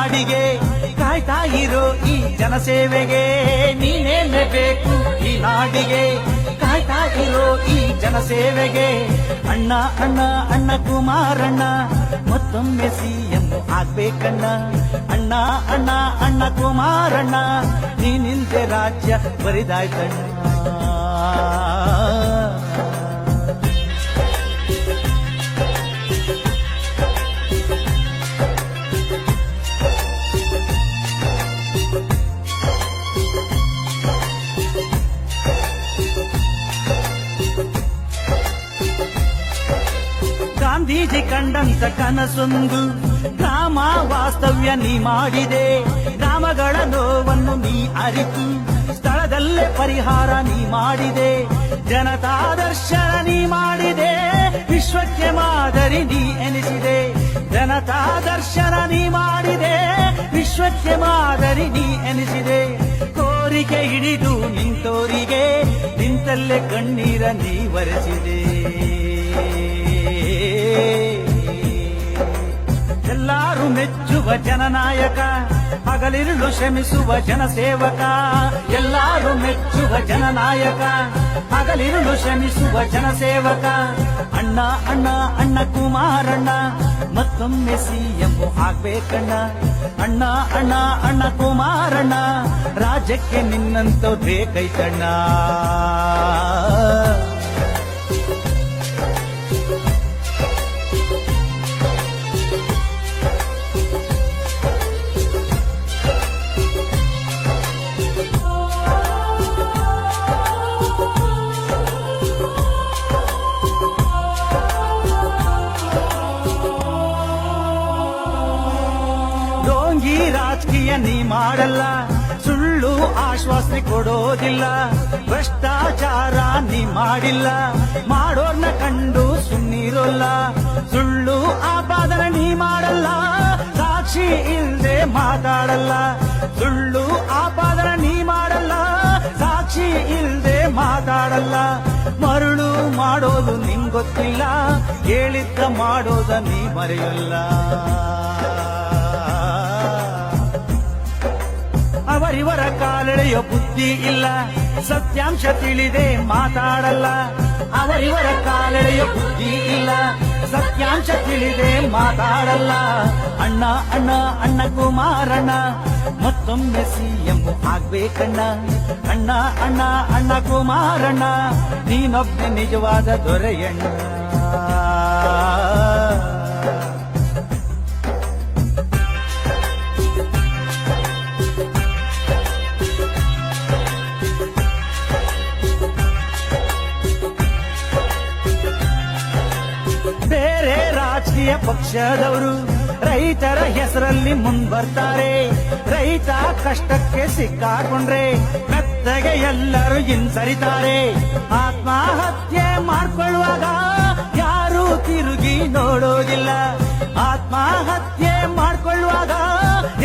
ನಾಡಿಗೆ ಕಾಯ್ತಾ ಇರೋ ಈ ಜನಸೇವೆಗೆ ನೀನೇನೆ ಬೇಕು ಈ ನಾಡಿಗೆ ಕಾಯ್ತಾ ಇರೋ ಈ ಜನಸೇವೆಗೆ ಅಣ್ಣ ಅಣ್ಣ ಅಣ್ಣ ಕುಮಾರಣ್ಣ ಮತ್ತೊಮ್ಮೆ ಸಿಎಂ ಆಗ್ಬೇಕಣ್ಣ ಅಣ್ಣ ಅಣ್ಣ ಅಣ್ಣ ಕುಮಾರಣ್ಣ ನೀನಿಲ್ದೆ ರಾಜ್ಯ ಬರಿದಾಯ್ತಣ್ಣ ಗಾಂಧೀಜಿ ಕಂಡಂತ ಕನಸೊಂದು ಗ್ರಾಮ ವಾಸ್ತವ್ಯ ನೀ ಮಾಡಿದೆ ಗ್ರಾಮಗಳ ನೋವನ್ನು ನೀ ಅರಿತು ಸ್ಥಳದಲ್ಲೇ ಪರಿಹಾರ ನೀ ಮಾಡಿದೆ ಜನತಾ ದರ್ಶನ ನೀ ಮಾಡಿದೆ ವಿಶ್ವಕ್ಕೆ ಮಾದರಿ ನೀ ಎನಿಸಿದೆ ಜನತಾ ದರ್ಶನ ನೀ ಮಾಡಿದೆ ವಿಶ್ವಕ್ಕೆ ಮಾದರಿ ನೀ ಎನಿಸಿದೆ ಕೋರಿಕೆ ಹಿಡಿದು ನಿಂತೋರಿಗೆ ನಿಂತಲ್ಲೇ ಕಣ್ಣೀರ ನೀ ಒರೆಸಿದೆ ಎಲ್ಲಾರು ಮೆಚ್ಚುವ ಜನನಾಯಕ ಹಗಲಿರುಳು ಶ್ರಮಿಸುವ ಜನಸೇವಕ ಎಲ್ಲಾರು ಮೆಚ್ಚುವ ಜನನಾಯಕ ಹಗಲಿರುಳು ಶ್ರಮಿಸುವ ಜನಸೇವಕ ಅಣ್ಣ ಅಣ್ಣ ಅಣ್ಣ ಕುಮಾರಣ್ಣ ಮತ್ತೊಮ್ಮೆ ಸಿಎಂ ಆಗ್ಬೇಕಣ್ಣ ಅಣ್ಣ ಅಣ್ಣ ಅಣ್ಣ ಕುಮಾರಣ್ಣ ರಾಜ್ಯಕ್ಕೆ ನಿನ್ನಂತ ಬೇಕೈತಣ್ಣ ರಾಜಕೀಯ ನೀ ಮಾಡಲ್ಲ ಸುಳ್ಳು ಆಶ್ವಾಸನೆ ಕೊಡೋದಿಲ್ಲ ಭ್ರಷ್ಟಾಚಾರ ನೀ ಮಾಡಿಲ್ಲ ಮಾಡೋರ್ನ ಕಂಡು ಸುಮ್ಮನಿರೋಲ್ಲ ಸುಳ್ಳು ಆಪಾದನೆ ನೀ ಮಾಡಲ್ಲ ಸಾಕ್ಷಿ ಇಲ್ದೆ ಮಾತಾಡಲ್ಲ ಸುಳ್ಳು ಆಪಾದನೆ ನೀ ಮಾಡಲ್ಲ ಸಾಕ್ಷಿ ಇಲ್ದೆ ಮಾತಾಡಲ್ಲ ಮರುಳು ಮಾಡೋದು ನಿಂಗೊತ್ತಿಲ್ಲ ಹೇಳಿದ್ದ ಮಾಡೋದ ನೀ ಮರೆಯಲ್ಲ ಅವರಿವರ ಕಾಲೆಳೆಯೋ ಬುದ್ಧಿ ಇಲ್ಲ ಸತ್ಯಾಂಶ ತಿಳಿದೆ ಮಾತಾಡಲ್ಲ ಅವರಿವರ ಕಾಲೆಳೆಯೋ ಬುದ್ಧಿ ಇಲ್ಲ ಸತ್ಯಾಂಶ ತಿಳಿದೆ ಮಾತಾಡಲ್ಲ ಅಣ್ಣ ಅಣ್ಣ ಅಣ್ಣ ಕುಮಾರಣ್ಣ ಮತ್ತೊಮ್ಮೆ ಸಿಎಂ ಆಗ್ಬೇಕಣ್ಣ ಅಣ್ಣ ಅಣ್ಣ ಅಣ್ಣ ಕುಮಾರಣ್ಣ ನೀನೊಬ್ಬ ನಿಜವಾದ ದೊರೆಯಣ್ಣ ರಾಜಕೀಯ ಪಕ್ಷದವರು ರೈತರ ಹೆಸರಲ್ಲಿ ಮುಂಬರ್ತಾರೆ ರೈತ ಕಷ್ಟಕ್ಕೆ ಸಿಕ್ಕಾಕೊಂಡ್ರೆ ಮೆತ್ತಗೆ ಎಲ್ಲರೂ ಹಿಂಸರಿತಾರೆ ಆತ್ಮಹತ್ಯೆ ಮಾಡ್ಕೊಳ್ಳುವಾಗ ಯಾರೂ ತಿರುಗಿ ನೋಡೋದಿಲ್ಲ ಆತ್ಮಹತ್ಯೆ ಮಾಡ್ಕೊಳ್ಳುವಾಗ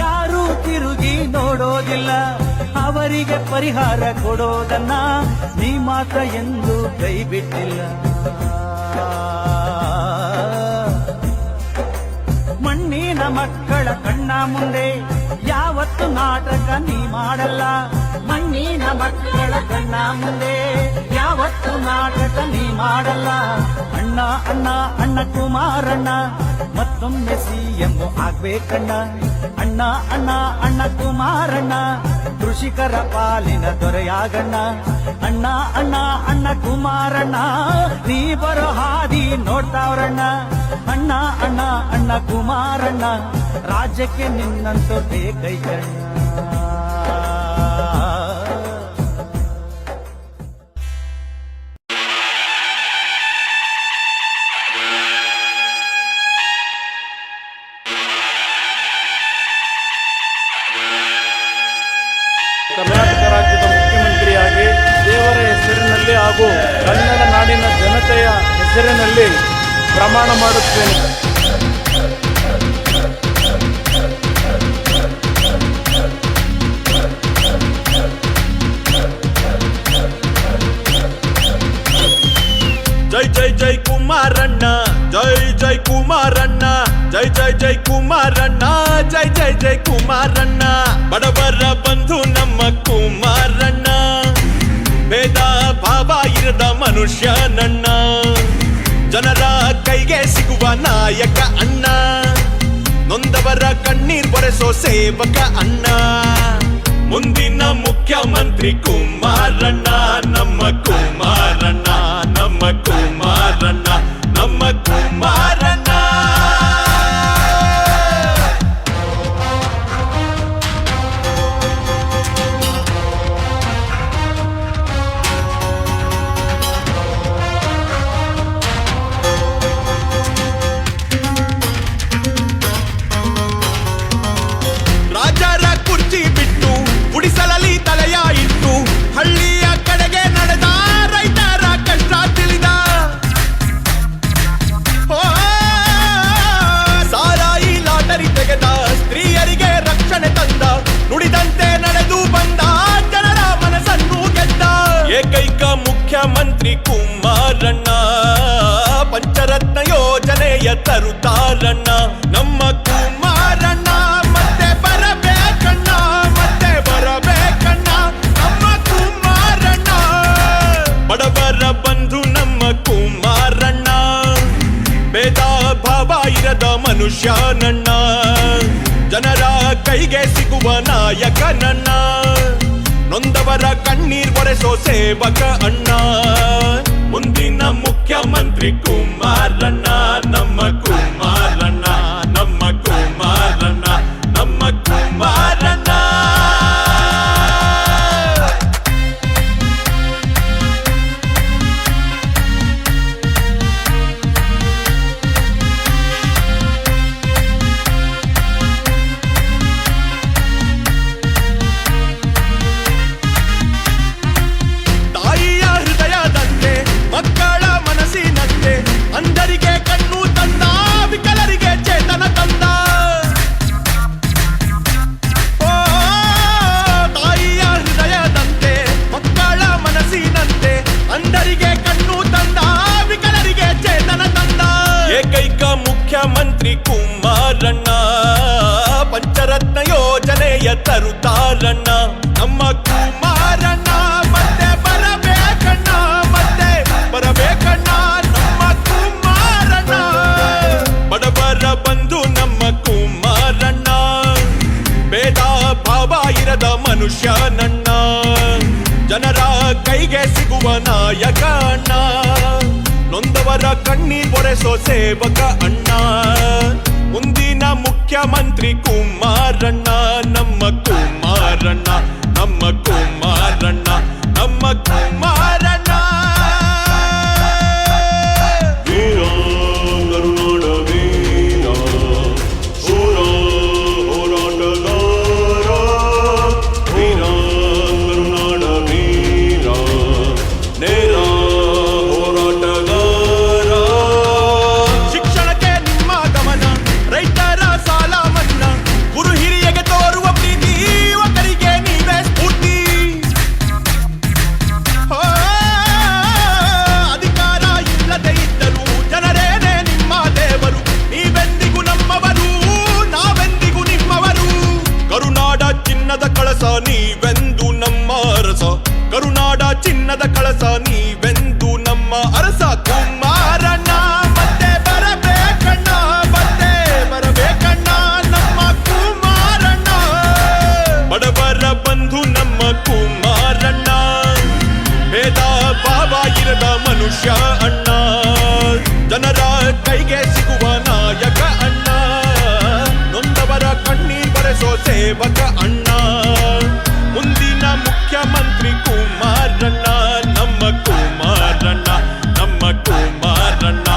ಯಾರೂ ತಿರುಗಿ ನೋಡೋದಿಲ್ಲ ಅವರಿಗೆ ಪರಿಹಾರ ಕೊಡೋದನ್ನ ನೀ ಮಾತ್ರ ಎಂದು ಕೈ ಬಿಟ್ಟಿಲ್ಲ ಮಣ್ಣಿನ ಮಕ್ಕಳ ಕಣ್ಣ ಮುಂದೆ ಯಾವತ್ತು ನಾಟಕ ನೀ ಮಾಡಲ್ಲ ಮಣ್ಣಿನ ಮಕ್ಕಳ ಕಣ್ಣ ಮುಂದೆ ಯಾವತ್ತು ನಾಟಕ ನೀ ಮಾಡಲ್ಲ ಅಣ್ಣ ಅಣ್ಣ ಅಣ್ಣ ಕುಮಾರಣ್ಣ ಮತ್ತೊಮ್ಮೆ ಸಿಎಂ ಆಗ್ಬೇಕಣ್ಣ ಅಣ್ಣ ಅಣ್ಣ ಅಣ್ಣ ಕುಮಾರಣ್ಣ ಕೃಷಿಕರ ಪಾಲಿನ ದೊರೆಯಾಗಣ್ಣ ಅಣ್ಣ ಅಣ್ಣ ಅಣ್ಣ ಕುಮಾರಣ್ಣ ನೀ ಬರೋ ಹಾದಿ ನೋಡ್ತಾವ್ರಣ್ಣ ಅಣ್ಣ ಅಣ್ಣ ಅಣ್ಣ ಕುಮಾರಣ್ಣ ರಾಜ್ಯಕ್ಕೆ ನಿನ್ನಂತ ಬೇಕೈತಣ್ಣ ಕರ್ನಾಟಕ ರಾಜ್ಯದ ಮುಖ್ಯಮಂತ್ರಿಯಾಗಿ ದೇವರ ಹೆಸರಿನಲ್ಲಿ ಹಾಗೂ ಕನ್ನಡ ನಾಡಿನ ಜನತೆಯ ಹೆಸರಿನಲ್ಲಿ ಪ್ರಮಾಣ ಮಾಡುತ್ತೇನೆ. ಜೈ ಜೈ ಜೈ ಕುಮಾರಣ್ಣ, ಜೈ ಜೈ ಕುಮಾರಣ್ಣ, ಜೈ ಜೈ ಜೈ ಜೈ ಕುಮಾರಣ್ಣ, ಜೈ ಜೈ ಜೈ ಕುಮಾರಣ್ಣ. ಬಡವರ ಬಂಧು ನಮ್ಮ ಕುಮಾರಣ್ಣ, ಭೇದ ಭಾವ ಇರದ ಮನುಷ್ಯ ನನ್ನ, ಜನರ ಕೈಗೆ ಸಿಗುವ ನಾಯಕ ಅಣ್ಣ, ನೊಂದವರ ಕಣ್ಣೀರ್ ಬರೆಸೋ ಸೇವಕ ಅಣ್ಣ. ಮುಂದಿನ ಮುಖ್ಯಮಂತ್ರಿ ಕುಮಾರಣ್ಣ, ನಮ್ಮ ಕುಮಾರಣ್ಣ, ನಮ್ಮ ಕುಮಾರಣ್ಣ, ನಮ್ಮ ಕುಮಾರಣ್ಣ. ರಾಜರ ಕುರ್ಚಿ ಬಿಟ್ಟು ಗುಡಿಸಲಲ್ಲಿ ತಲೆಯ ಇಟ್ಟು ಹಳ್ಳಿಯ ಕಡೆಗೆ ನಡೆದ ರೈತರ ಕಷ್ಟ ತಿಳಿದ. ಸಾರಾಯಿ ಲಾಟರಿ ತೆಗೆದ, ಸ್ತ್ರೀಯರಿಗೆ ರಕ್ಷಣೆ ತಂದ, ನುಡಿದಂತೆ ನಡೆದು ಬಂದ, ಜನರ ಮನಸ್ಸನ್ನು ಗೆದ್ದ. ಏಕೈಕ ಮುಖ್ಯಮಂತ್ರಿ ಕುಮಾರಣ್ಣ, ಪಂಚರತ್ನ ಯೋಜನೆಯ ತರುತ್ತಾರಣ್ಣ, ನಮ್ಮ ಕುಮಾರಣ್ಣ. ಮತ್ತೆ ಬರಬೇಕಣ್ಣ, ಮತ್ತೆ ಬರಬೇಕಣ್ಣ, ನಮ್ಮ ಕುಮಾರಣ್ಣ. ಬಡವರ ಬಂಧು ನಮ್ಮ ಕುಮಾರಣ್ಣ, ಭೇದ ಭಾವ ಇರದ ಮನುಷ್ಯ ನನ್ನ, ಜನರ ಕೈಗೆ ಸಿಗುವ ನಾಯಕ ನನ್ನ, ನೊಂದವರ ಕಣ್ಣೀರ್ ಒರೆಸೋ ಸೇವಕ ಅಣ್ಣ. ಮುಂದಿನ ಮುಖ್ಯಮಂತ್ರಿ ಕುಮಾರಣ್ಣ, ನಮ್ಮ ಕುಮಾರಣ್ಣ, ನಮ್ಮ ಕುಮಾರಣ್ಣ, ನಮ್ಮ ಕುಮಾರಣ್ಣ. ತಾಯಿಯ ಹೃದಯದಂತೆ, ಮಕ್ಕಳ ಮನಸ್ಸಿನಂತೆ, ಅಂಧರಿಗೆ ಕಣ್ಣು ತಂದ, ವಿಕಲರಿಗೆ ಚೇತನ ತಂದ. ಓ, ತಾಯಿಯ ಹೃದಯದಂತೆ, ಮಕ್ಕಳ ಮನಸ್ಸಿನಂತೆ, ಅಂಧರಿಗೆ ಕಣ್ಣು ತಂದ, ವಿಕಲರಿಗೆ ಚೇತನ ತಂದ. ಏಕೈಕ ಮುಖ್ಯಮಂತ್ರಿ ಕುಮಾರಣ್ಣ, ಪಂಚರತ್ನ ಯೋಜನೆಯ ತರುತ್ತಾರಣ್ಣ, ನಮ್ಮ ಕುಮಾರಣ್ಣ. ಮತ್ತೆ ಬರಬೇಕಣ್ಣ, ಮತ್ತೆ ಬರಬೇಕಣ್ಣ, ನಮ್ಮ ಕುಮಾರಣ್ಣ. ಬಡವರ ಬಂಧು ನಮ್ಮ ಕುಮಾರಣ್ಣ, ಭೇದ ಭಾವ ಇರದ ಮನುಷ್ಯ ನನ್ನ, ಜನರ ಕೈಗೆ ಸಿಗುವ ನಾಯಕ ಅಣ್ಣ, ನೊಂದವರ ಕಣ್ಣೀರ್ ಒರೆಸೋ ಸೇವಕ ಅಣ್ಣ. ಮುಂದಿನ ಮುಖ್ಯಮಂತ್ರಿ ಕುಮಾರಣ್ಣ, ನಮ್ಮ ಕುಮಾರಣ್ಣ, ನಮ್ಮ ಕುಮಾರಣ್ಣ, ನಮ್ಮ ಕುಮಾರಣ್ಣ. ವೀರ ಕರುನಾಡ ವೀರ, ಶೂರ ಹೋರಾಟಗಾರ, ವೀರ ಕರುನಾಡ ವೀರ, ನೇರ ಹೋರಾಟಗಾರ. ಶಿಕ್ಷಣಕ್ಕೆ ನಿಮ್ಮ ಗಮನ, ರೈತರ ಸಾಲ ಮನ್ನಾ, ಗುರು ಹಿರಿಯಗೆ ತೋರುವ ಪ್ರೀತಿ, ಯುವಕರಿಗೆ ನೀವೇ ಸ್ಫೂರ್ತಿ. ಅಧಿಕಾರ ಇಲ್ಲದೆ ಇದ್ದರು ಜನರೇನೆ ನಿಮ್ಮ ದೇವರು, ನೀವೆಂದಿಗೂ ನಮ್ಮವರು, ನಾವೆಂದಿಗೂ ನಿಮ್ಮವರು. ಕರುನಾಡ ಚಿನ್ನದ ಕಳಸ ನೀವೆಂದು ನಮ್ಮ ಅರಸ, ಕರುನಾಡ ಚಿನ್ನದ ಕಳಸ ನೀವೆಂದು ನಮ್ಮ ಅರಸ. ಕುಮಾರಣ್ಣ ಮತ್ತೆ ಬರಬೇಕಣ್ಣ, ಮತ್ತೆ ಬರಬೇಕಣ್ಣ, ನಮ್ಮ ಕುಮಾರಣ್ಣ. ಬಡವರ ಬಂಧು ನಮ್ಮ ಕುಮಾರಣ್ಣ, ಭೇದ ಭಾವ ಇರದ ಮನುಷ್ಯ ಅಣ್ಣ, ಜನರ ಕೈಗೆ ಸಿಗುವ ನಾಯಕ ಅಣ್ಣ, ನೊಂದವರ ಕಣ್ಣೀರ್ ಬರೆಸೋ ಸೇವಕ ಅಣ್ಣ. ಮುಂದಿನ ಮುಖ್ಯಮಂತ್ರಿ ಕುಮಾರಣ್ಣ, ನಮ್ಮ ಕುಮಾರಣ್ಣ, ನಮ್ಮ ಕುಮಾರಣ್ಣ,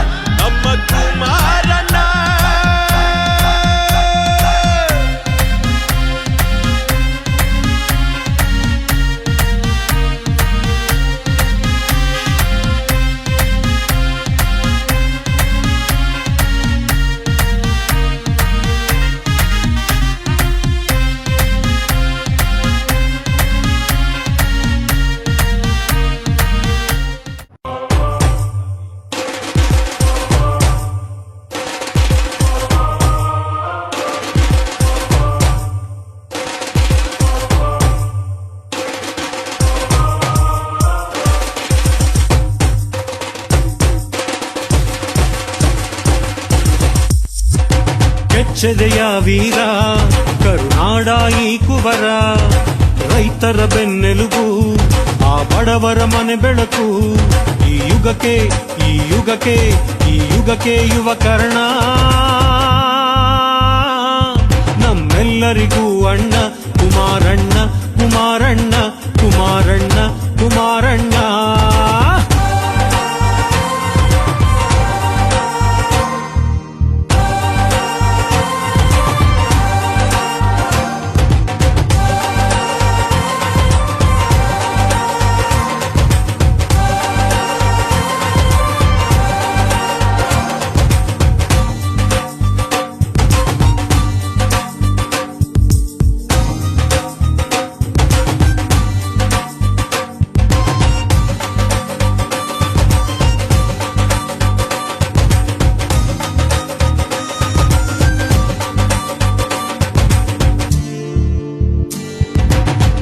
ನಮ್ಮ ಕುಮಾರಣ್ಣ. ಕೆಚ್ಚೆದೆಯ ವೀರ ಕರುನಾಡ ಈ ಕುವರ, ರೈತರ ಬೆನ್ನೆಲುಬು ಆ ಬಡವರ ಮನೆ ಬೆಳಕು, ಈ ಯುಗಕ್ಕೆ ಈ ಯುಗಕ್ಕೆ ಈ ಯುಗಕ್ಕೆ ಯುವ ಕರ್ಣ, ನಮ್ಮೆಲ್ಲರಿಗೂ ಅಣ್ಣ ಕುಮಾರಣ್ಣ ಕುಮಾರಣ್ಣ ಕುಮಾರಣ್ಣ ಕುಮಾರಣ್ಣ.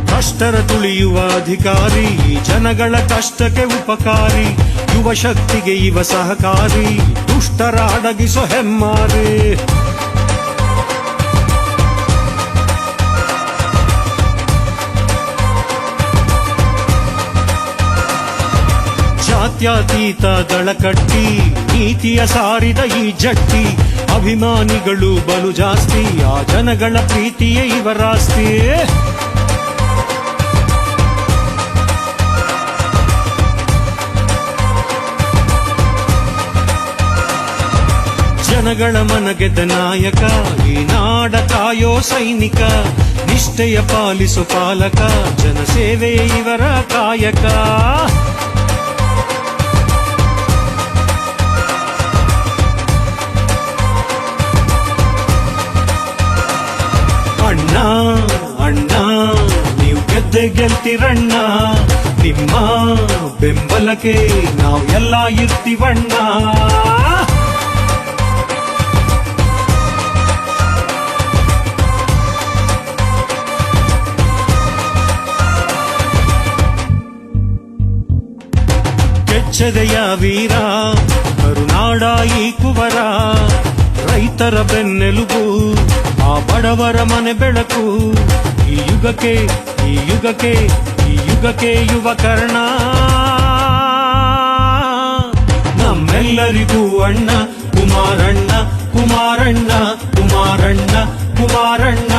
ಕಷ್ಟರ ತುಳಿಯುವ ಅಧಿಕಾರಿ, ಜನಗಳ ಕಷ್ಟಕ್ಕೆ ಉಪಕಾರಿ, ಯುವ ಶಕ್ತಿಗೆ ಇವ ಸಹಕಾರಿ, ದುಷ್ಟರ ಅಡಗಿಸೋ ಹೆಮ್ಮಾರಿ. ಜಾತ್ಯತೀತ ದಳ ಕಟ್ಟಿ ನೀತಿಯ ಸಾರಿದ ಈ ಜಟ್ಟಿ, ಅಭಿಮಾನಿಗಳು ಬಲು ಜಾಸ್ತಿ, ಆ ಜನಗಳ ಪ್ರೀತಿಯೇ ಇವರಾಸ್ತಿ. ಜನಗಳ ಮನಗೆದ್ದ ನಾಯಕ, ಈ ನಾಡ ಕಾಯೋ ಸೈನಿಕ, ನಿಷ್ಠೆಯ ಪಾಲಿಸೋ ಪಾಲಕ, ಜನಸೇವೆಯೇ ಇವರ ಕಾಯಕ. ಅಣ್ಣ ಅಣ್ಣ ನೀವು ಗೆದ್ದೆ ಗೆಲ್ತಿರಣ್ಣ, ನಿಮ್ಮ ಬೆಂಬಲಕ್ಕೆ ನಾವು ಎಲ್ಲ ಇರ್ತೀವಣ್ಣ. ಕೆಚ್ಚೆದೆಯ ವೀರ ಕರುನಾಡ ಈ ಕುವರ, ರೈತರ ಬೆನ್ನೆಲುಬು ಆ ಬಡವರ ಮನೆ ಬೆಳಕು, ಈ ಯುಗಕ್ಕೆ ಈ ಯುಗಕ್ಕೆ ಈ ಯುಗಕ್ಕೆ ಯುವ ಕರ್ಣ, ನಮ್ಮೆಲ್ಲರಿಗೂ ಅಣ್ಣ ಕುಮಾರಣ್ಣ ಕುಮಾರಣ್ಣ ಕುಮಾರಣ್ಣ ಕುಮಾರಣ್ಣ.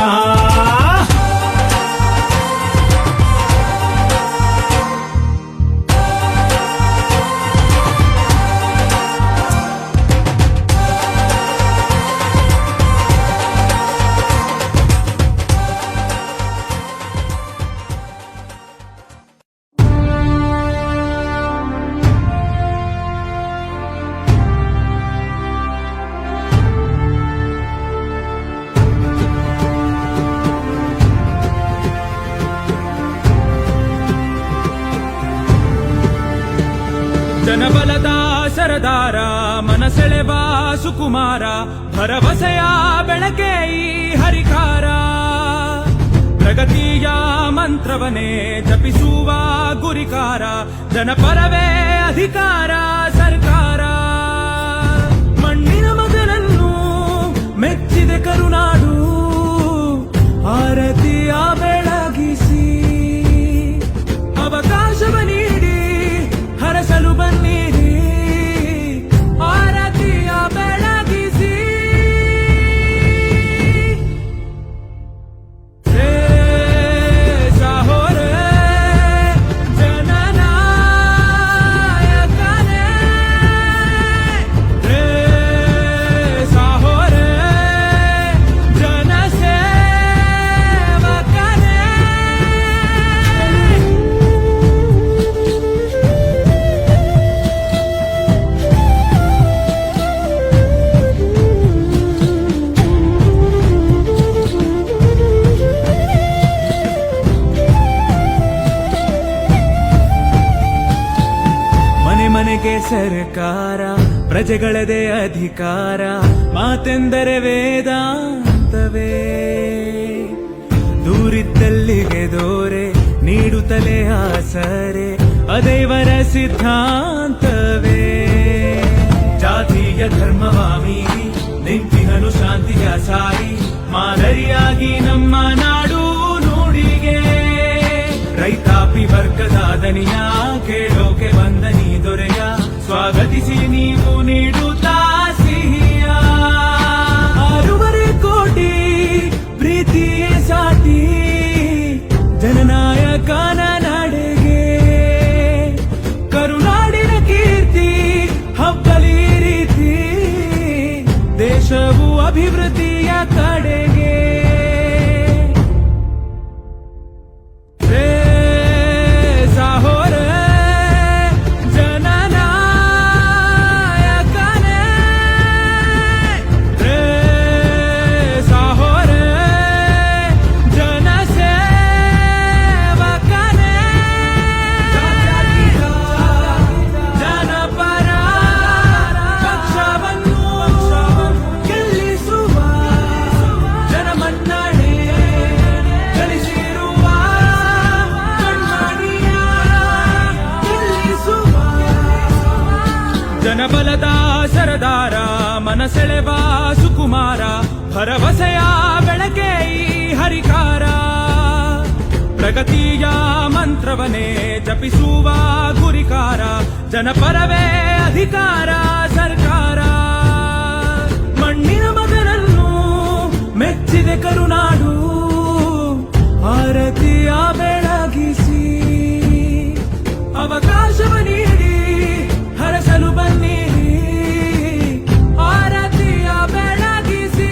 ಜನಬಲದ ಸರದಾರ ಮನಸೆಳೆವ ಸುಕುಮಾರ, ಭರವಸೆಯ ಬೆಳಕೆ ಈ ಹರಿಕಾರ, ಪ್ರಗತಿಯ ಮಂತ್ರವನೇ ಜಪಿಸುವ ಗುರಿಕಾರ, ಜನಪರವೇ ಅಧಿಕಾರ ಸರ್ಕಾರ. ಮಣ್ಣಿನ ಮಗನನ್ನು ಮೆಚ್ಚಿದೆ ಕರುನಾಡು, ಆರತಿಯ ಬೆಳಗಿಸಿ ಅವಕಾಶವ ನೀಡಿ ಹರಸಲು ಬನ್ನಿರಿ, ಆರತಿಯ ಬೆಳಗಿಸಿ. ಸಾಹೋರೆ ಜನನಾಯಕನೇ, ಸಾಹೋರೆ ಜನಸೇವಕನೇ. ಮನೆ ಮನೆಗೆ ಸರ್ಕಾರ, ಪ್ರಜೆಗಳದೇ ಅಧಿಕಾರ, ಮಾತೆಂದರೆ ವೇದಾಂತವೇ, ದೂರಿದ್ದಲ್ಲಿಗೆ ದೋರೆ ನೀಡುತ್ತಲೇ ಆಸರೆ, ಅದೈವರ ಸಿದ್ಧಾಂತವೇ. ಜಾತಿಯ ಧರ್ಮವ ಮೀರಿ ನಿಂತಿಹ ಬೆಳಗನು ಶಾಂತಿಯ ಸಾರಿ ಮಾದರಿಯಾಗಿ ನಮ್ಮ ನಾಡು ನುಡಿಗೆ ರೈತಾಪಿ ವರ್ಗದ ದನಿಯ ಕೇಳೋಕೆ ಬಂದ ನೀ ದೊರೆಯ ಸ್ವಾಗತಿಸಿ ನೀವು ನೀಡುತ್ತಾ ಸಿಹಿಯ 6.5 ಕೋಟಿ ಪ್ರೀತಿಯೇ ಸಾಟಿ ಜನನಾಯಕನ ನಡೆಗೆ ಕರುನಾಡಿನ ಕೀರ್ತಿ ಹಬ್ಬಲಿ ರೀತಿ ದೇಶವು ಅಭಿವೃದ್ಧಿಯ ಕಡೆಗೆ ರೇ ಸಾಹೋರೆ ಜನನಾಯಕನೇ ರೇ ಸಾಹೋರೆ ಜನಸೇವಕನೇ ಜನಪರ ಪಕ್ಷವನ್ನು ಗೆಲ್ಲಿಸುವ ಜನಮನ್ನಣೆ ಗಳಿಸಿರುವ ಕಣ್ಮಣಿಯ ಗೆಲ್ಲಿಸುವ ಜನಬಲದ ಸರದಾರ ಮನಸೆಳೆವ ಸುಕುಮಾರ ಭರವಸೆಯ ಬೆಳಕೆ ಈ ಹರಿಕಾರ ಪ್ರಗತಿಯ ಮಂತ್ರವನ್ನೇ ಜಪಿಸುವ ಗುರಿಕಾರ ಜನಪರವೇ ಅಧಿಕಾರ ಸರ್ಕಾರ ಮಣ್ಣಿನ ಮಗನನ್ನು ಮೆಚ್ಚಿದೆ ಕರುನಾಡು ಆರತಿಯ ಬೆಳಗಿಸಿ ಅವಕಾಶವ ನೀಡಿ ಹರಸಲು ಬನ್ನಿರಿ ಆರತಿಯ ಬೆಳಗಿಸಿ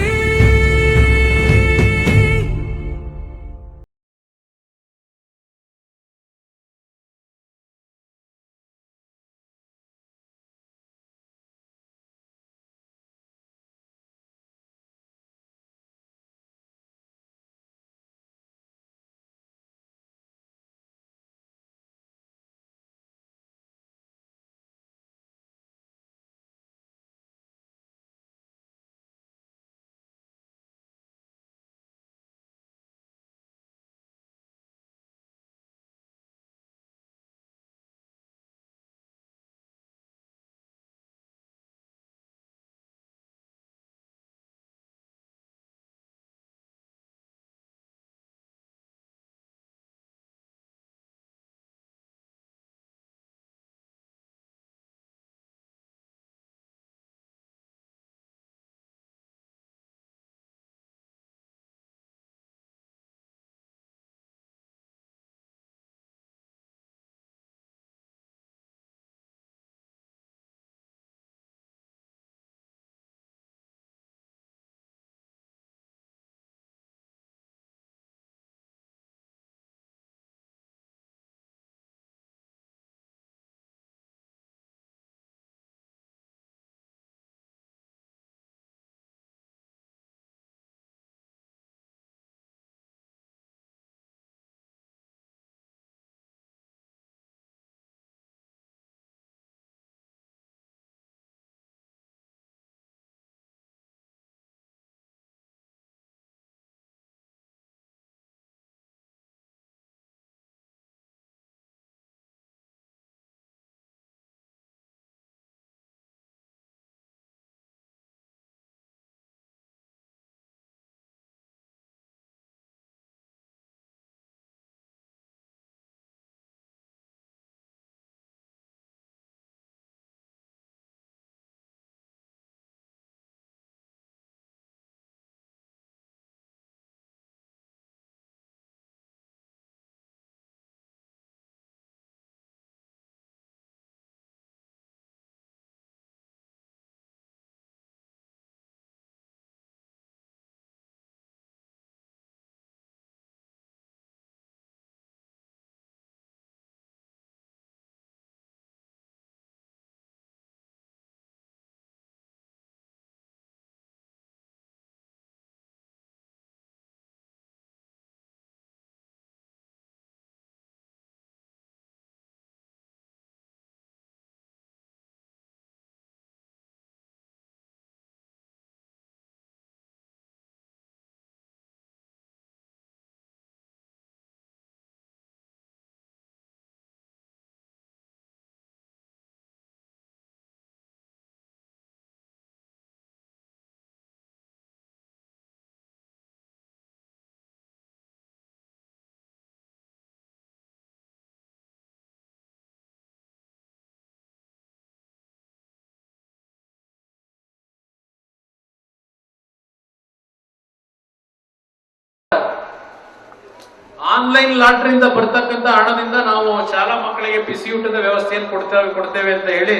ಆನ್ಲೈನ್ ಲಾಟ್ರಿಯಿಂದ ಬರ್ತಕ್ಕಂಥ ಹಣದಿಂದ ನಾವು ಶಾಲಾ ಮಕ್ಕಳಿಗೆ ಬಿಸಿಯೂಟದ ವ್ಯವಸ್ಥೆಯನ್ನು ಕೊಡ್ತೇವೆ ಅಂತ ಹೇಳಿ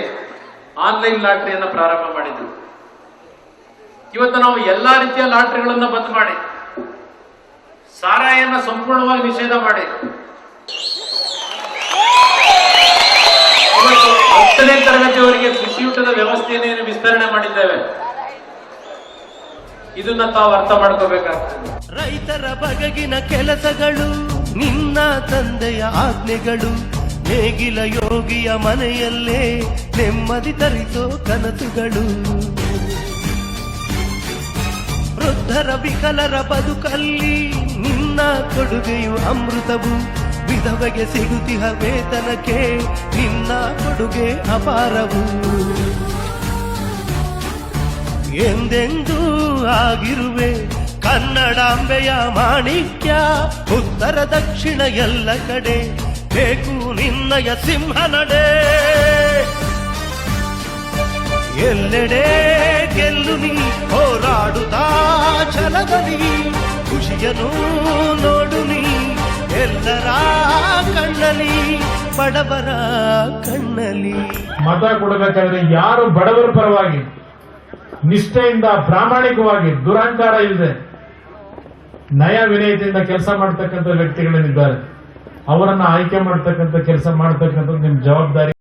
ಆನ್ಲೈನ್ ಲಾಟ್ರಿಯನ್ನ ಪ್ರಾರಂಭ ಮಾಡಿದ್ವಿ. ಇವತ್ತು ನಾವು ಎಲ್ಲಾ ರೀತಿಯ ಲಾಟ್ರಿಗಳನ್ನ ಬಂದ್ ಮಾಡಿ ಸಾರಾಯಿಯನ್ನ ಸಂಪೂರ್ಣವಾಗಿ ನಿಷೇಧ ಮಾಡಿ ಇವತ್ತು 10ನೇ ತರಗತಿಯವರಿಗೆ ಬಿಸಿಯೂಟದ ವ್ಯವಸ್ಥೆಯನ್ನು ವಿಸ್ತರಣೆ ಮಾಡಿದ್ದೇವೆ. ಇದನ್ನ ತಾವು ಅರ್ಥ ಮಾಡ್ಕೋಬೇಕಾಗ್ತದೆ. ರೈತರ ಬಗೆಗಿನ ಕೆಲಸಗಳು ನಿನ್ನ ತಂದೆಯ ಆಜ್ಞೆಗಳು, ನೇಗಿಲ ಯೋಗಿಯ ಮನೆಯಲ್ಲೇ ನೆಮ್ಮದಿ ತರಿಸೋ ಕನಸುಗಳು, ವೃದ್ಧರ ವಿಕಲರ ಬದುಕಲ್ಲಿ ನಿನ್ನ ಕೊಡುಗೆಯು ಅಮೃತವು, ವಿಧವೆಗೆ ಸಿಗುತ್ತಿಹ ವೇತನಕ್ಕೆ ನಿನ್ನ ಕೊಡುಗೆ ಅಪಾರವು. ಎಂದೆಂದೂ ಆಗಿರುವೆ ಕನ್ನಡಾಂಬೆಯ ಮಾಣಿಕ್ಯ, ಉತ್ತರ ದಕ್ಷಿಣ ಎಲ್ಲ ಕಡೆ ಬೇಕು ನಿನ್ನಯ ಸಿಂಹನಡೆ. ಎಲ್ಲೆಡೆ ಗೆಲ್ಲು ನೀ ಹೋರಾಡುತ್ತಾ ಛಲದಲ್ಲಿ, ಖುಷಿಯನು ನೋಡು ನೀ ಎಲ್ಲರ ಕಣ್ಣಲಿ, ಬಡವರ ಕಣ್ಣಲಿ. ಮತ ಕೊಡಬೇಕಾದ್ರೆ ಯಾರು ಬಡವರ ಪರವಾಗಿ ನಿಷ್ಠೆಯಿಂದ ಪ್ರಾಮಾಣಿಕವಾಗಿ ದುರಹಂಕಾರ ಇಲ್ಲದೆ ನಯ ವಿನಯತೆಯಿಂದ ಕೆಲಸ ಮಾಡ್ತಕ್ಕಂಥ ವ್ಯಕ್ತಿಗಳೇನಿದ್ದಾರೆ ಅವರನ್ನ ಆಯ್ಕೆ ಮಾಡ್ತಕ್ಕಂಥ ಕೆಲಸ ಮಾಡ್ತಕ್ಕಂಥದ್ದು ನಿಮ್ ಜವಾಬ್ದಾರಿ.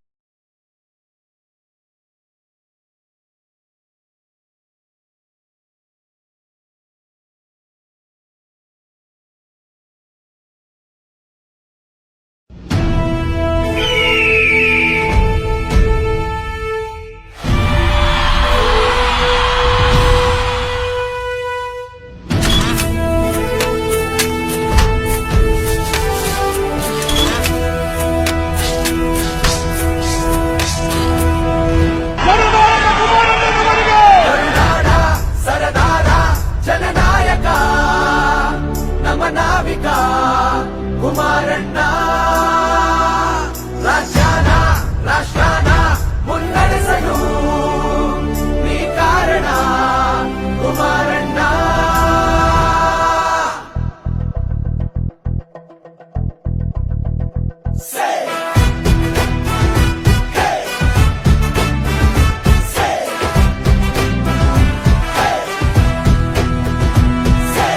ಕುಮಾರಣ್ಣ ರಾಷ್ಟ್ರಾನ ಮುನ್ನಡೆಸಲು ನೀ ಕಾರಣ ಕುಮಾರಣ್ಣ.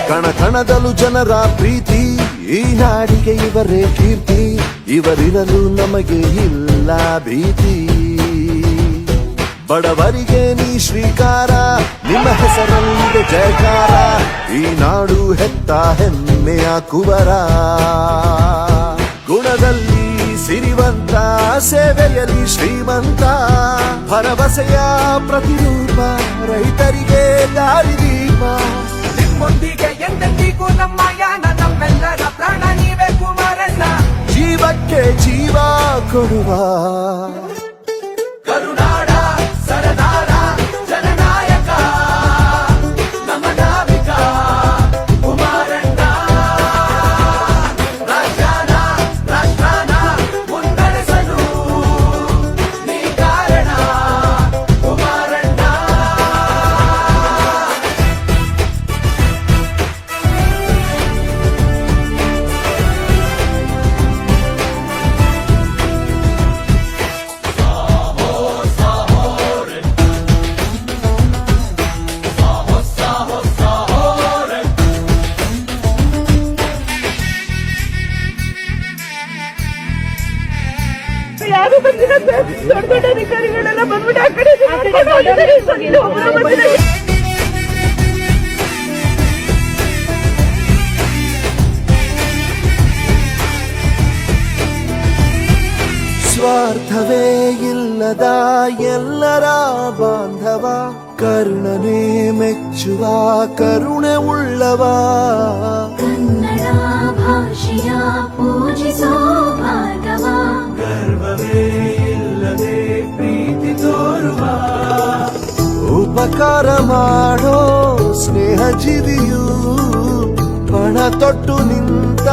ಕಣ ಕಣದಲ್ಲೂ ಜನರ ಪ್ರೀತಿ, ಈ ನಾಡಿಗೆ ಇವರೇ ಕೀರ್ತಿ, ಇವರಿರಲು ನಮಗೆ ಇಲ್ಲ ಭೀತಿ. ಬಡವರಿಗೆ ನೀ ಶ್ರೀಕಾರ, ನಿಮ್ಮ ಹೆಸರಲ್ಲಿದೆ ಜಯಕಾರ, ಈ ನಾಡು ಹೆತ್ತ ಹೆಮ್ಮೆಯ ಕುವರ. ಗುಣದಲ್ಲಿ ಸಿರಿವಂತ, ಸೇವೆಯಲ್ಲಿ ಶ್ರೀಮಂತ, ಭರವಸೆಯ ಪ್ರತಿರೂಪ, ರೈತರಿಗೆ ದಾರಿದೀಪ. ನಿಮ್ಮೊಂದಿಗೆ ಎಂದೆಂದಿಗೂ ನಮ್ಮ ಯಾನ, ನಮ್ಮೆಲ್ಲರ ಪ್ರಾಣ ನೀವೇ ಕುಮಾರಣ್ಣ. ಜೀವಕ್ಕೆ ಜೀವ ಕೊಡುವ ಕರುನಾಡ ಸರದಾರ ಜನನಾಯಕ ನಮ್ಮ ನಾವಿಕ ಕುಮಾರಣ್ಣ. ರಾಷ್ಟ್ರಾನ ಮುನ್ನಡೆಸಲು ನೀ ಕಾರಣ ಕುಮಾರಣ್ಣ. ಯಾರು ಬಂದಿಲ್ಲ ಸರ್, ದೊಡ್ಡ ದೊಡ್ಡ ಅಧಿಕಾರಿಗಳೆಲ್ಲ ಬಂದ್ಬಿಟ್ಟು ಆ ಕಡೆ ಸ್ವಾರ್ಥವೇ ಇಲ್ಲದ ಎಲ್ಲರ ಬಾಂಧವ, ಕರುಣನೆ ಮೆಚ್ಚುವ ಕರುಣೆ ಉಳ್ಳವ. ಕನ್ನಡ ಭಾಷೆಯ ಪೂಜಿಸೋ ಭಾಗವ, ಗರ್ವವೇ ಇಲ್ಲದೆ ಪ್ರೀತಿ ತೋರುವ, ಉಪಕಾರ ಮಾಡೋ ಸ್ನೇಹ ಜೀವಿಯು, ಪಣ ತೊಟ್ಟು ನಿಂತ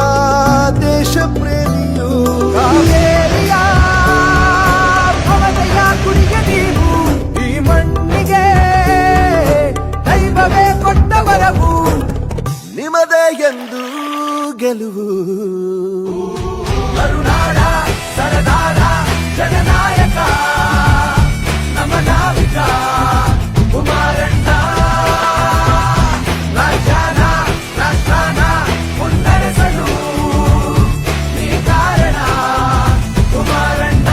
ದೇಶ ಪ್ರೇಮಿಯು. ಕಾವೇರಿಯ ಭವದಯ ಕುಡಿಯ ನೀರು, ಈ ಮಣ್ಣಿಗೆ ದೈವವೇ ಕೊಟ್ಟ ವರವು. ನಿಮದೇ ಒಂದು ಗೆಲುವು. ಕರುನಾಡ ಸರದಾರ ಜನನಾಯಕ ನಮ್ಮ ನಾವಿಕ ಕುಮಾರಣ್ಣ ರಾಜ್ಯಾನ ರಾಷ್ಟ್ರಾನ ಮುನ್ನಡೆಸಲು ನೀ ಕಾರಣ ಕುಮಾರಣ್ಣ.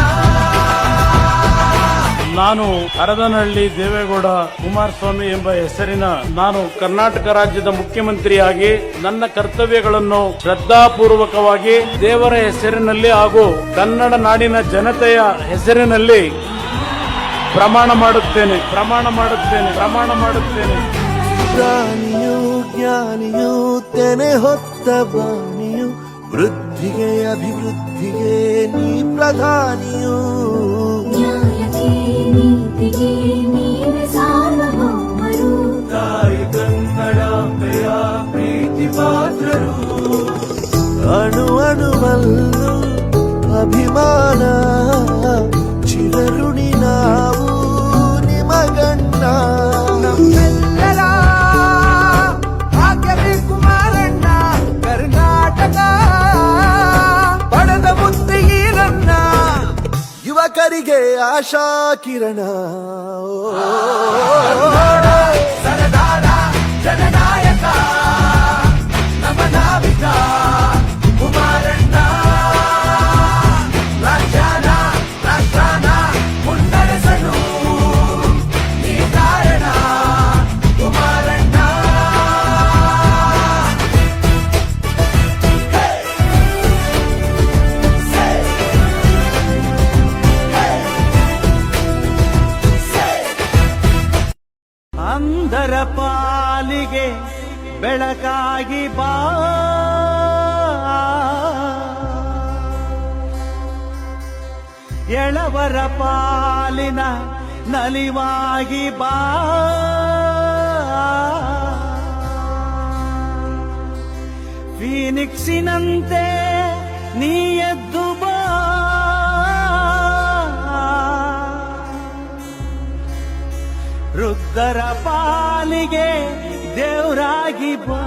ನಾನು ಹರದನಹಳ್ಳಿ ದೇವೇಗೌಡ ಕುಮಾರಸ್ವಾಮಿ ಎಂಬ ಹೆಸರಿನ ನಾನು ಕರ್ನಾಟಕ ರಾಜ್ಯದ ಮುಖ್ಯಮಂತ್ರಿಯಾಗಿ ನನ್ನ ಕರ್ತವ್ಯಗಳನ್ನು ಶ್ರದ್ಧಾಪೂರ್ವಕವಾಗಿ ದೇವರ ಹೆಸರಿನಲ್ಲಿ ಹಾಗೂ ಕನ್ನಡ ನಾಡಿನ ಜನತೆಯ ಹೆಸರಿನಲ್ಲಿ ಪ್ರಮಾಣ ಮಾಡುತ್ತೇನೆ. ಪ್ರಾಣಿಯು ಜ್ಞಾನಿಯು ತೆನೆ ಹೊತ್ತ ಬಾಣಿಯು ವೃದ್ಧಿಗೆ ಅಭಿವೃದ್ಧಿಗೆ ನೀ ಪ್ರಧಾನಿಯು. ನ್ಯಾಯಕ್ಕೆ ನೀತಿಗೆ ನೀವೇ ಸಾರ್ವಭೌಮರು. ತಾಯಿ ಕನ್ನಡಾಂಬೆಯ ಪ್ರೀತಿ ಪಾತ್ರರು. ಅಣು ಅಣುವಲ್ಲೂ ಅಭಿಮಾನ ಚಿರಋಣಿ ನಾವು ನಿಮಗಣ್ಣ. ನಮ್ಮೆಲ್ಲರ ಭಾಗ್ಯವೇ ಕುಮಾರಣ್ಣ ಕರ್ನಾಟಕ ಪಡೆದ ಮುತ್ತಿಗೀರಣ್ಣ. ಯುವಕರಿಗೆ ಆಶಾ ಕಿರಣ. ಸರದಾರ ಜನನಾಯಕ ನಮ್ಮ ನಾವಿಕ ಕುಮಾರಣ್ಣ ರಾಜ್ಯಾನ ರಾಷ್ಟ್ರಾನ ಮುನ್ನಡೆಸಲು ನೀ ಕಾರಣ ಕುಮಾರಣ್ಣ. ಅಂಧರ ಪಾಲಿಗೆ ಬೆಳಕಾಗಿ ಬಾ, ಎಳವರ ಪಾಲಿನ ನಲಿವಾಗಿ ಬಾ. ಫೀನಿಕ್ಸಿನಂತೆ ನೀ ಎದ್ದು ಬಾ, ವೃದ್ಧರ ಪಾಲಿಗೆ ದೇವರಾಗಿ ಬಾ.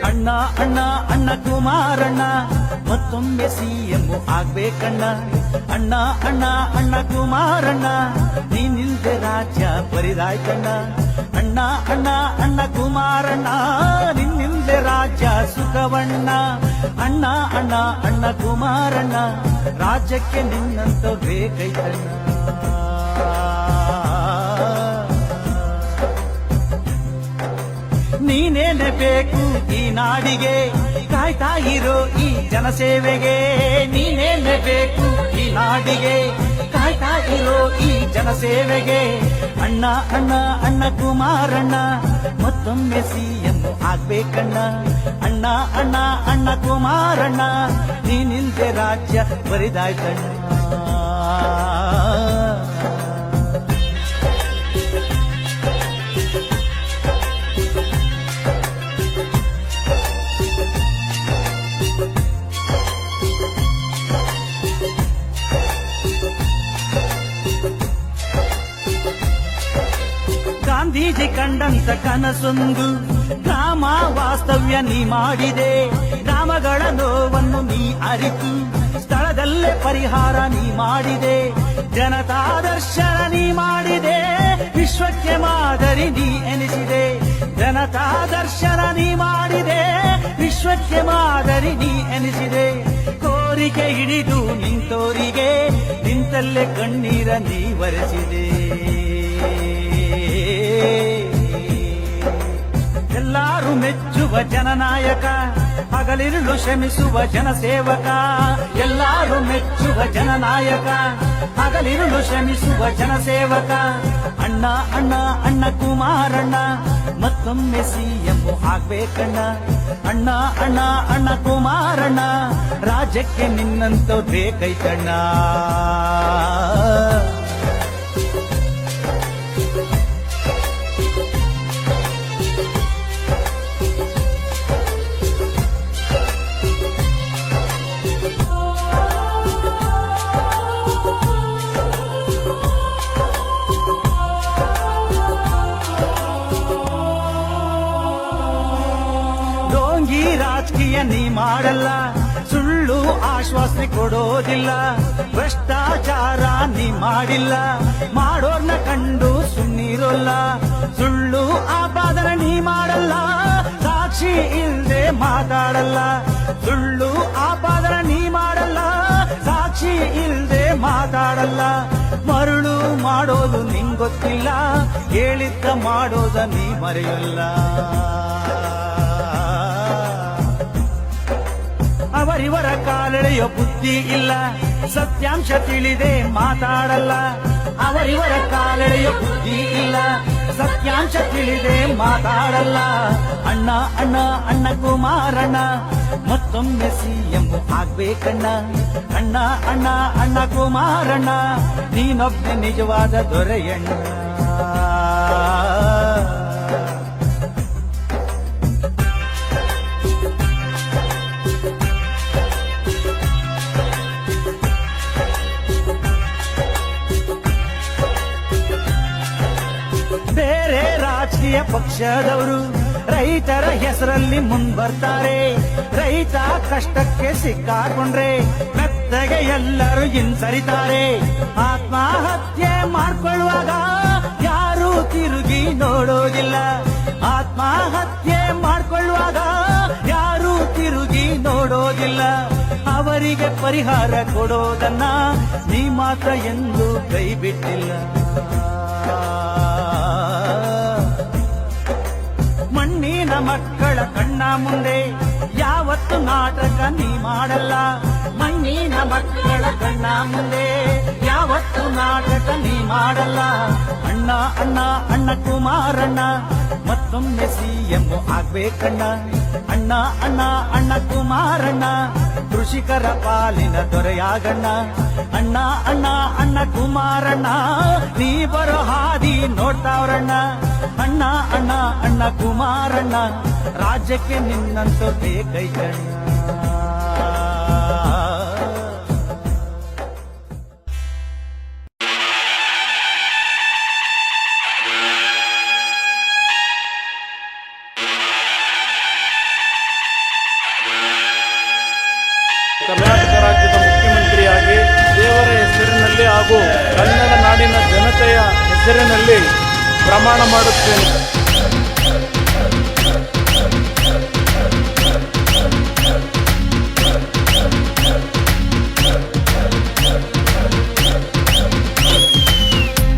ಅಣ್ಣ ಅಣ್ಣ ಅಣ್ಣ ಕುಮಾರಣ್ಣ ಮತ್ತೊಮ್ಮೆ ಸಿಎಂ ಆಗ್ಬೇಕಣ್ಣ. ಅಣ್ಣ ಅಣ್ಣ ಅಣ್ಣ ಕುಮಾರಣ್ಣ ನೀನಿಲ್ದೆ ರಾಜ್ಯ ಬರಿದಾಯ್ತಣ್ಣ. ಅಣ್ಣ ಅಣ್ಣ ಅಣ್ಣ ಕುಮಾರಣ್ಣ ನಿನ್ನಿಲ್ದೆ ರಾಜ್ಯ ಸುಖವಣ್ಣ. ಅಣ್ಣ ಅಣ್ಣ ಅಣ್ಣ ಕುಮಾರಣ್ಣ ರಾಜ್ಯಕ್ಕೆ ನಿನ್ನಂತ ಬೇಕೈತಣ್ಣ. ನೀನೇನೆ ಬೇಕು ಈ ನಾಡಿಗೆ, ಕಾಯ್ತಾ ಇರೋ ಈ ಜನಸೇವೆಗೆ. ನೀನೇನೆ ಬೇಕು ಈ ನಾಡಿಗೆ, ಕಾಯ್ತಾ ಇರೋ ಈ ಜನಸೇವೆಗೆ. ಅಣ್ಣ ಅಣ್ಣ ಅಣ್ಣ ಕುಮಾರಣ್ಣ ಮತ್ತೊಮ್ಮೆ ಸಿಎಂ ಆಗ್ಬೇಕಣ್ಣ. ಅಣ್ಣ ಅಣ್ಣ ಅಣ್ಣ ಕುಮಾರಣ್ಣ ನೀನಿಲ್ದೆ ರಾಜ್ಯ ಬರಿದಾಯ್ತಣ್ಣ. ಗಾಂಧೀಜಿ ಕಂಡಂತ ಕನಸೊಂದು ಗ್ರಾಮ ವಾಸ್ತವ್ಯ ನೀ ಮಾಡಿದೆ. ಗ್ರಾಮಗಳ ನೋವನ್ನು ನೀ ಅರಿತು ಸ್ಥಳದಲ್ಲೇ ಪರಿಹಾರ ನೀ ಮಾಡಿದೆ. ಜನತಾ ದರ್ಶನ ನೀ ಮಾಡಿದೆ, ವಿಶ್ವಕ್ಕೆ ಮಾದರಿ ನೀ ಎನಿಸಿದೆ. ಜನತಾ ದರ್ಶನ ನೀ ಮಾಡಿದೆ, ವಿಶ್ವಕ್ಕೆ ಮಾದರಿ ನೀ ಎನಿಸಿದೆ. ಕೋರಿಕೆ ಹಿಡಿದು ನಿಂತೋರಿಗೆ ನಿಂತಲ್ಲೇ ಕಣ್ಣೀರ ನೀ ಒರೆಸಿದೆ. ಎಲ್ಲಾರು ಮೆಚ್ಚುವ ಜನನಾಯಕ ಹಗಲಿರುಳು ಶ್ರಮಿಸುವ ಜನಸೇವಕ, ಎಲ್ಲರೂ ಮೆಚ್ಚುವ ಜನನಾಯಕ. ಹಗಲಿರುಳು ಶ್ರಮಿಸುವ ಜನಸೇವಕ, ಅಣ್ಣ ಅಣ್ಣ ಅಣ್ಣ ಕುಮಾರಣ್ಣ, ಮತ್ತೊಮ್ಮೆ ಸಿಎಂ ಆಗ್ಬೇಕಣ್ಣ. ಅಣ್ಣ ಅಣ್ಣ ಅಣ್ಣ ಕುಮಾರಣ್ಣ, ರಾಜ್ಯಕ್ಕೆ ನಿನ್ನಂತ ಬೇಕೈತಣ್ಣ. ಡೋಂಗಿ ರಾಜಕೀಯ ನೀ ಮಾಡಲ್ಲ, ಸುಳ್ಳು ಆಶ್ವಾಸನೆ ಕೊಡೋದಿಲ್ಲ. ಭ್ರಷ್ಟಾಚಾರ ನೀ ಮಾಡಿಲ್ಲ, ಮಾಡೋರ್ನ ಕಂಡು ಸುಮ್ಮನಿರೋಲ್ಲ. ಸುಳ್ಳು ಆಪಾದನೆ ನೀ ಮಾಡಲ್ಲ, ಸಾಕ್ಷಿ ಇಲ್ದೆ ಮಾತಾಡಲ್ಲ. ಸುಳ್ಳು ಆಪಾದನೆ ನೀ ಮಾಡಲ್ಲ, ಸಾಕ್ಷಿ ಇಲ್ದೆ ಮಾತಾಡಲ್ಲ. ಮರುಳು ಮಾಡೋದು ನಿಂಗೊತ್ತಿಲ್ಲ, ಹೇಳಿದ್ದ ಮಾಡೋದ ನೀ ಮರೆಯಲ್ಲ. ಅವರಿವರ ಕಾಲೆಳೆಯೋ ಬುದ್ಧಿ ಇಲ್ಲ, ಸತ್ಯಾಂಶ ತಿಳಿದೆ ಮಾತಾಡಲ್ಲ. ಅವರಿವರ ಕಾಲೆಳೆಯೋ ಬುದ್ಧಿ ಇಲ್ಲ, ಸತ್ಯಾಂಶ ತಿಳಿದೆ ಮಾತಾಡಲ್ಲ. ಅಣ್ಣ ಅಣ್ಣ ಅಣ್ಣ ಕುಮಾರಣ್ಣ, ಮತ್ತೊಮ್ಮೆ ಸಿಎಂ ಆಗ್ಬೇಕಣ್ಣ. ಅಣ್ಣ ಅಣ್ಣ ಅಣ್ಣ ಕುಮಾರಣ್ಣ, ನೀನೊಬ್ಬ ನಿಜವಾದ ದೊರೆಯಣ್ಣ. ಬೇರೆ ರಾಜಕೀಯ ಪಕ್ಷದವರು ರೈತರ ಹೆಸರಲ್ಲಿ ಮುಂಬರ್ತಾರೆ. ರೈತ ಕಷ್ಟಕ್ಕೆ ಸಿಕ್ಕಾಕೊಂಡ್ರೆ ಮೆತ್ತಗೆ ಎಲ್ಲರೂ ಹಿಂಸರಿತಾರೆ. ಆತ್ಮಹತ್ಯೆ ಮಾಡ್ಕೊಳ್ಳುವಾಗ ಯಾರು ತಿರುಗಿ ನೋಡೋದಿಲ್ಲ. ಆತ್ಮಹತ್ಯೆ ಮಾಡ್ಕೊಳ್ಳುವಾಗ ಯಾರು ತಿರುಗಿ ನೋಡೋದಿಲ್ಲ. ಅವರಿಗೆ ಪರಿಹಾರ ಕೊಡೋದನ್ನ ನೀ ಮಾತ್ರ ಎಂದು ಕೈ ಬಿಟ್ಟಿಲ್ಲ. ಮಣ್ಣಿನ ಮಕ್ಕಳ ಕಣ್ಣ ಮುಂದೆ ಯಾವತ್ತು ನಾಟಕ ನೀ ಮಾಡಲ್ಲ. ಮಣ್ಣಿನ ಮಕ್ಕಳ ಕಣ್ಣ ಮುಂದೆ ಯಾವತ್ತು ನಾಟಕ ನೀ ಮಾಡಲ್ಲ. ಅಣ್ಣ ಅಣ್ಣ ಅಣ್ಣ ಕುಮಾರಣ್ಣ, ಮತ್ತೊಮ್ಮೆ ಸಿಎಂ ಆಗ್ಬೇಕಣ್ಣ. ಅಣ್ಣ ಅಣ್ಣ ಅಣ್ಣ ಕುಮಾರಣ್ಣ, ಕೃಷಿಕರ ಪಾಲಿನ ದೊರೆಯಾಗಣ್ಣ. ಅಣ್ಣ ಅಣ್ಣ ಅಣ್ಣ ಕುಮಾರಣ್ಣ, ನೀ ಬರೋ ಹಾದಿ ನೋಡ್ತಾವ್ರಣ್ಣ. ಅಣ್ಣ ಅಣ್ಣ ಅಣ್ಣ ಕುಮಾರಣ್ಣ, ರಾಜ್ಯಕ್ಕೆ ನಿನ್ನಂತ ಬೇಕೈತಣ್ಣ. ಕರ್ನಾಟಕ ರಾಜ್ಯದ ಮುಖ್ಯಮಂತ್ರಿಯಾಗಿ ದೇವರ ಹೆಸರಿನಲ್ಲಿ ಹಾಗೂ ಕನ್ನಡ ನಾಡಿನ ಜನತೆಯ ಹೆಸರಿನಲ್ಲಿ ಪ್ರಮಾಣ ಮಾಡುತ್ತೇನೆ.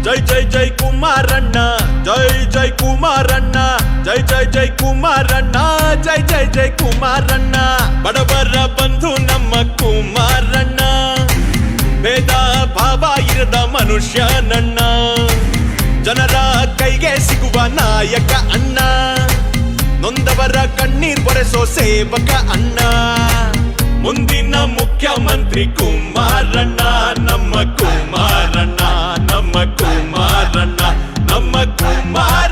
ಜೈ ಜೈ ಜೈ ಕುಮಾರಣ್ಣ, ಜೈ ಜೈ ಕುಮಾರಣ್ಣ, ಜೈ ಜೈ ಜೈ ಕುಮಾರಣ್ಣ, ಜೈ ಜೈ ಜೈ ಕುಮಾರಣ್ಣ. ಬಡವರ ಬಂಧು ನಮ್ಮ ಕುಮಾರಣ್ಣ, ಭೇದ ಭಾವ ಇರದ ಮನುಷ್ಯನಣ್ಣ. ಜನರ ಕೈಗೆ ಸಿಗುವ ನಾಯಕ ಅಣ್ಣ, ನೊಂದವರ ಕಣ್ಣೀರ್ ಬರೆಸೋ ಸೇವಕ ಅಣ್ಣ. ಮುಂದಿನ ಮುಖ್ಯಮಂತ್ರಿ ಕುಮಾರಣ್ಣ, ನಮ್ಮ ಕುಮಾರಣ್ಣ, ನಮ್ಮ ಕುಮಾರಣ್ಣ, ನಮ್ಮ ಕುಮಾರ.